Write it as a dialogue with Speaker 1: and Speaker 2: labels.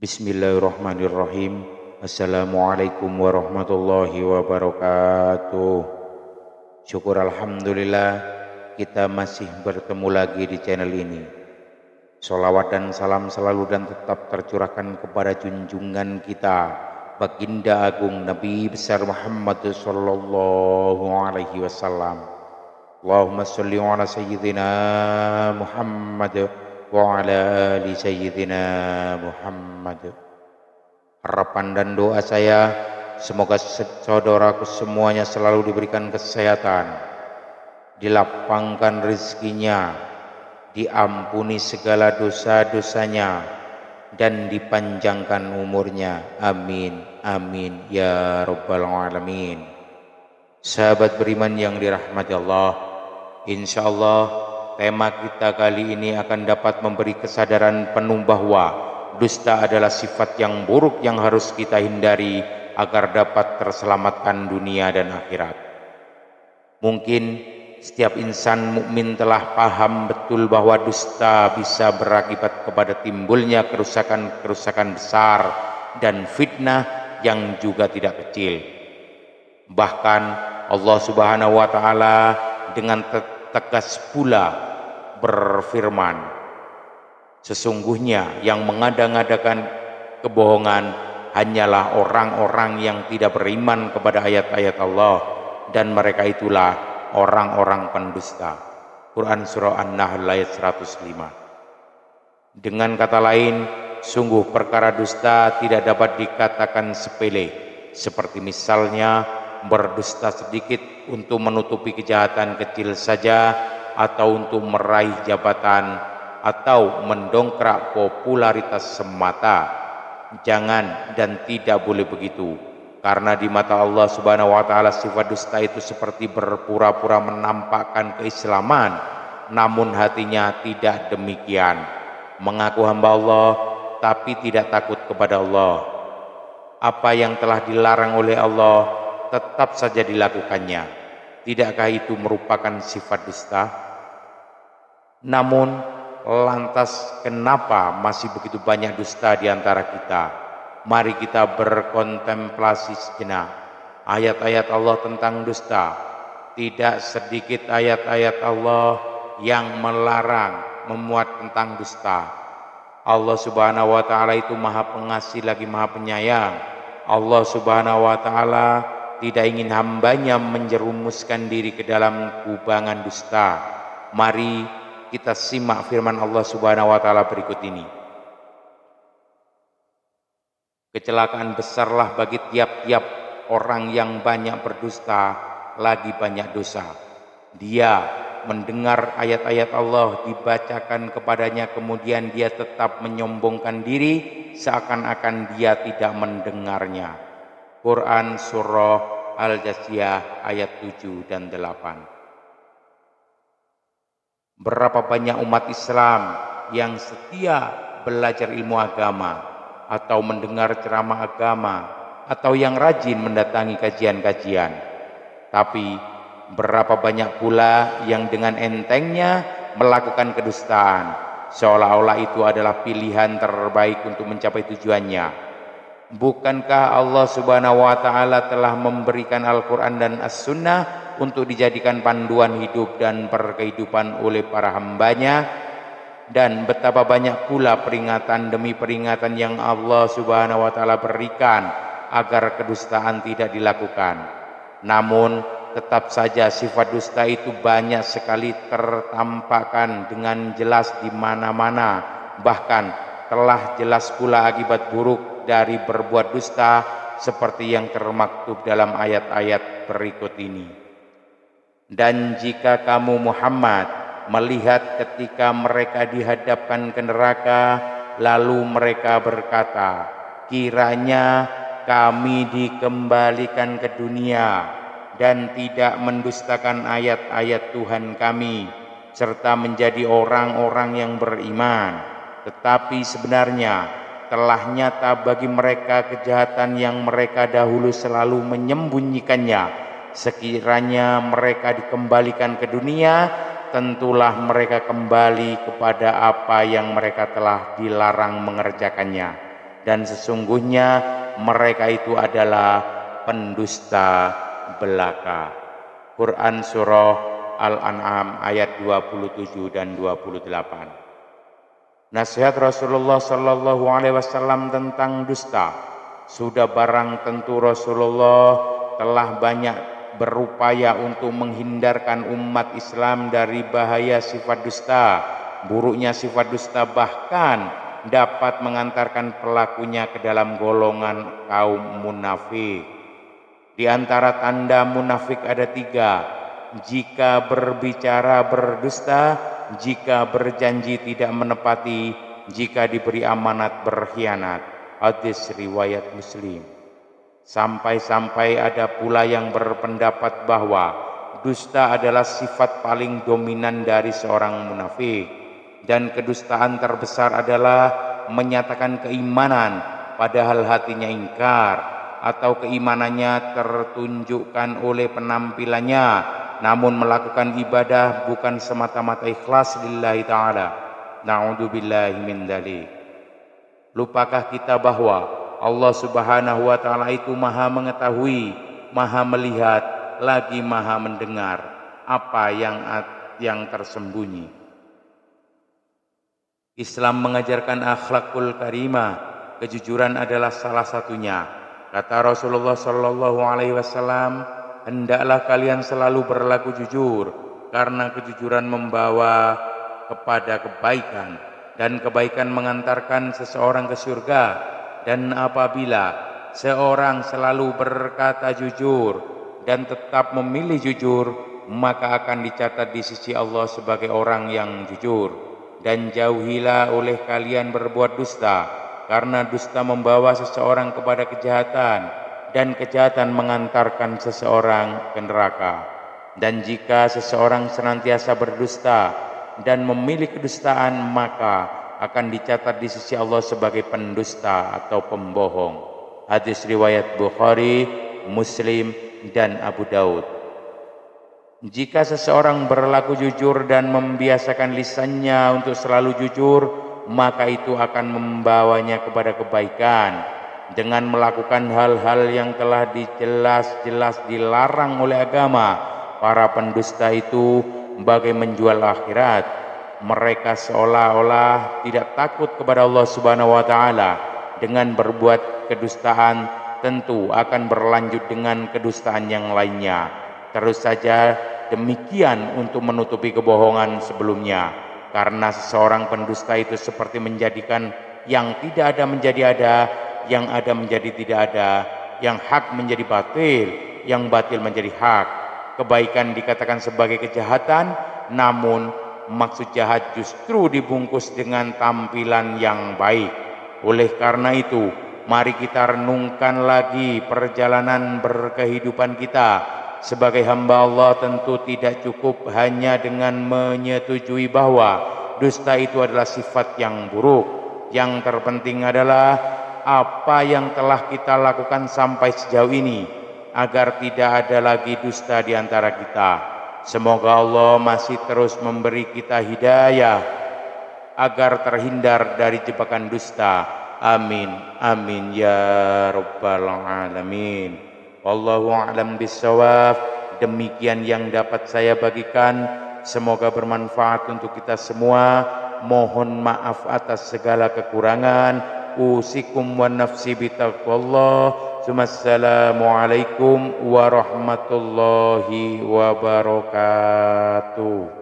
Speaker 1: Bismillahirrahmanirrahim. Assalamualaikum warahmatullahi wabarakatuh. Syukur alhamdulillah kita masih bertemu lagi di channel ini. Sholawat dan salam selalu dan tetap tercurahkan kepada junjungan kita Baginda Agung Nabi besar Muhammad sallallahu alaihi wasallam. Allahumma sholli ala sayyidina Muhammad wa ala ali sayyidina Muhammad. Harapan dan doa saya semoga saudaraku semuanya selalu diberikan kesehatan, dilapangkan rezekinya, diampuni segala dosa-dosanya, dan dipanjangkan umurnya. Amin amin ya rabbal alamin. Sahabat beriman yang dirahmati Allah, insyaallah tema kita kali ini akan dapat memberi kesadaran penuh bahwa dusta adalah sifat yang buruk yang harus kita hindari agar dapat terselamatkan dunia dan akhirat. Mungkin setiap insan mukmin telah paham betul bahwa dusta bisa berakibat kepada timbulnya kerusakan-kerusakan besar dan fitnah yang juga tidak kecil. Bahkan Allah Subhanahu wa taala dengan tegas pula berfirman, sesungguhnya yang mengada-ngadakan kebohongan hanyalah orang-orang yang tidak beriman kepada ayat-ayat Allah, dan mereka itulah orang-orang pendusta. Quran surah An-Nahl ayat 105. Dengan kata lain, sungguh perkara dusta tidak dapat dikatakan sepele, seperti misalnya berdusta sedikit untuk menutupi kejahatan kecil saja, atau untuk meraih jabatan, atau mendongkrak popularitas semata. Jangan dan tidak boleh begitu, karena di mata Allah Subhanahu wa taala sifat dusta itu seperti berpura-pura menampakkan keislaman, namun hatinya tidak demikian. Mengaku hamba Allah tapi tidak takut kepada Allah. Apa yang telah dilarang oleh Allah tetap saja dilakukannya. Tidakkah itu merupakan sifat dusta? Namun lantas kenapa masih begitu banyak dusta di antara kita? Mari kita berkontemplasi sejenak. Ayat-ayat Allah tentang dusta. Tidak sedikit ayat-ayat Allah yang melarang, memuat tentang dusta. Allah Subhanahu wa taala itu Maha Pengasih lagi Maha Penyayang. Allah Subhanahu wa taala tidak ingin hambanya menjerumuskan diri ke dalam kubangan dusta. Mari kita simak firman Allah Subhanahu wa taala berikut ini. Kecelakaan besarlah bagi tiap-tiap orang yang banyak berdusta lagi banyak dosa. Dia mendengar ayat-ayat Allah dibacakan kepadanya, kemudian dia tetap menyombongkan diri seakan-akan dia tidak mendengarnya. Quran surah Al-Jasiyah ayat 7 dan 8. Berapa banyak umat Islam yang setia belajar ilmu agama, atau mendengar ceramah agama, atau yang rajin mendatangi kajian-kajian. Tapi berapa banyak pula yang dengan entengnya melakukan kedustaan, seolah-olah itu adalah pilihan terbaik untuk mencapai tujuannya. Bukankah Allah Subhanahu wa taala telah memberikan Al-Quran dan As-Sunnah untuk dijadikan panduan hidup dan perkehidupan oleh para hambanya? Dan betapa banyak pula peringatan demi peringatan yang Allah Subhanahu wa taala berikan agar kedustaan tidak dilakukan. Namun tetap saja sifat dusta itu banyak sekali tertampakkan dengan jelas di mana-mana. Bahkan telah jelas pula akibat buruk dari berbuat dusta, seperti yang termaktub dalam ayat-ayat berikut ini. Dan jika kamu Muhammad melihat ketika mereka dihadapkan ke neraka, lalu mereka berkata, kiranya kami dikembalikan ke dunia dan tidak mendustakan ayat-ayat Tuhan kami, serta menjadi orang-orang yang beriman. Tetapi sebenarnya telah nyata bagi mereka kejahatan yang mereka dahulu selalu menyembunyikannya. Sekiranya mereka dikembalikan ke dunia, tentulah mereka kembali kepada apa yang mereka telah dilarang mengerjakannya. dan sesungguhnya mereka itu adalah pendusta belaka. Quran Surah Al-An'am ayat 27 dan 28. Nasihat Rasulullah Sallallahu Alaihi Wasallam tentang dusta. Sudah barang tentu Rasulullah telah banyak berupaya untuk menghindarkan umat Islam dari bahaya sifat dusta. Buruknya sifat dusta bahkan dapat mengantarkan pelakunya ke dalam golongan kaum munafik. Di antara tanda munafik ada 3. Jika berbicara berdusta, jika berjanji tidak menepati, jika diberi amanat berkhianat. Hadis riwayat Muslim. Sampai-sampai ada pula yang berpendapat bahwa dusta adalah sifat paling dominan dari seorang munafik, dan kedustaan terbesar adalah menyatakan keimanan padahal hatinya ingkar, atau keimanannya tertunjukkan oleh penampilannya namun melakukan ibadah bukan semata-mata ikhlas lillahi ta'ala. Na'udzubillahi min dzalik. Lupakah kita bahwa Allah Subhanahu wa ta'ala itu maha mengetahui, maha melihat, lagi maha mendengar apa yang tersembunyi. Islam mengajarkan akhlakul karimah, kejujuran adalah salah satunya. Kata Rasulullah Sallallahu Alaihi Wasallam, hendaklah kalian selalu berlaku jujur, karena kejujuran membawa kepada kebaikan, dan kebaikan mengantarkan seseorang ke surga. Dan apabila seorang selalu berkata jujur dan tetap memilih jujur, maka akan dicatat di sisi Allah sebagai orang yang jujur. Dan jauhilah oleh kalian berbuat dusta, karena dusta membawa seseorang kepada kejahatan, dan kejahatan mengantarkan seseorang ke neraka. Dan jika seseorang senantiasa berdusta dan memilih kedustaan, maka akan dicatat di sisi Allah sebagai pendusta atau pembohong. Hadis riwayat Bukhari, Muslim, dan Abu Daud. Jika seseorang berlaku jujur dan membiasakan lisannya untuk selalu jujur, maka itu akan membawanya kepada kebaikan. Dengan melakukan hal-hal yang telah jelas-jelas dilarang oleh agama, para pendusta itu bagai menjual akhirat. Mereka seolah-olah tidak takut kepada Allah Subhanahu wa ta'ala. Dengan berbuat kedustaan tentu akan berlanjut dengan kedustaan yang lainnya. Terus saja demikian untuk menutupi kebohongan sebelumnya. Karena seseorang pendusta itu seperti menjadikan yang tidak ada menjadi ada, yang ada menjadi tidak ada, yang hak menjadi batil, yang batil menjadi hak. Kebaikan dikatakan sebagai kejahatan, namun maksud jahat justru dibungkus dengan tampilan yang baik. Oleh karena itu, mari kita renungkan lagi perjalanan berkehidupan kita. Sebagai hamba Allah tentu tidak cukup hanya dengan menyetujui bahwa dusta itu adalah sifat yang buruk. Yang terpenting adalah apa yang telah kita lakukan sampai sejauh ini, agar tidak ada lagi dusta di antara kita. Semoga Allah masih terus memberi kita hidayah agar terhindar dari jebakan dusta. Amin, amin ya rabbal alamin. Wallahu a'lam bissawab. Demikian yang dapat saya bagikan, semoga bermanfaat untuk kita semua. Mohon maaf atas segala kekurangan. Usikum wa nafsi bitaqwallah. Assalamualaikum warahmatullahi wabarakatuh.